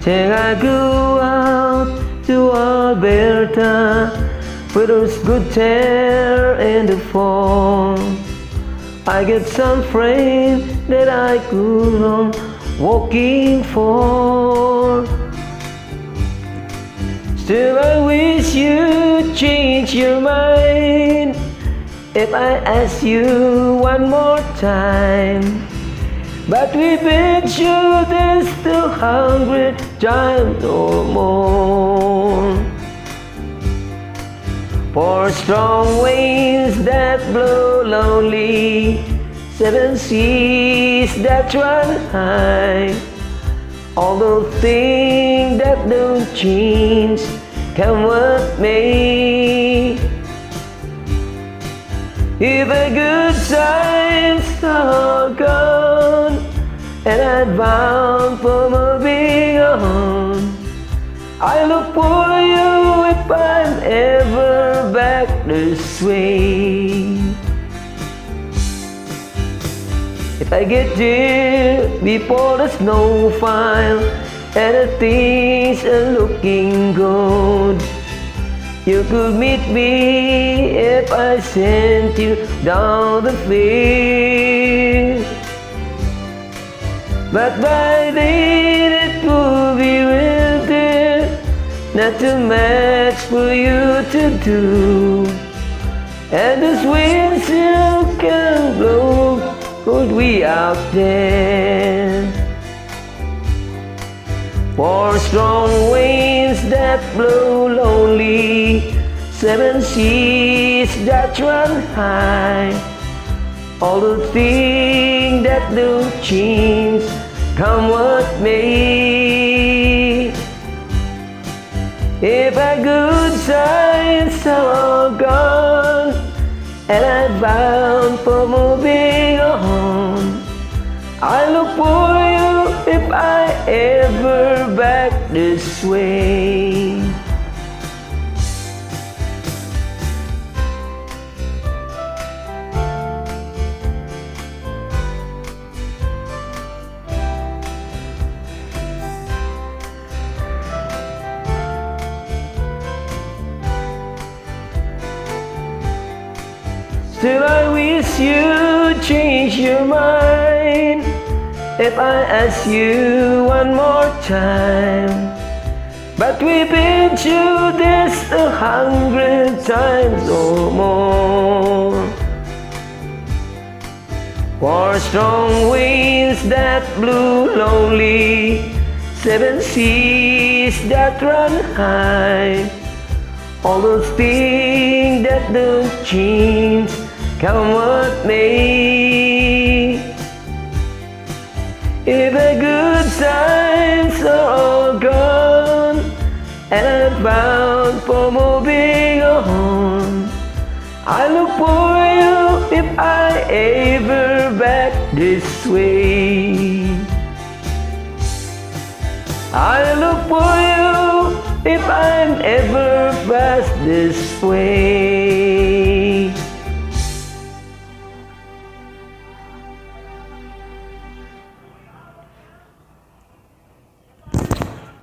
Till I go out to Alberta, where there's good tear in the fall. I get some friends that I could on walking for. Still I wish you'd change your mind if I ask you one more time. But we've been through this 200 times or more. For strong winds that blow lonely, 7 seas that run high, all those things that don't change, come what may. If the good times are gone and I'm bound for moving on, I look for you if I'm ever back this way. If I get there before the snow file and the things are looking good, you could meet me if I sent you down the field. But by then it will be winter, not too much for you to do. And this wind still can blow, could we out there? For strong winds that blow lonely, 7 seas that run high, all the things that don't change, come what may. If our good times are all gone and I'm bound for moving on, I look for you if I ever back this way. Still I wish you'd change your mind if I ask you one more time. But we've been through this 100 times or more. For strong winds that blew lonely, 7 seas that run high, all those things that don't change, come what may. If the good times are all gone and I'm bound for moving on, I look for you if I ever back this way. I look for you if I'm ever past this way.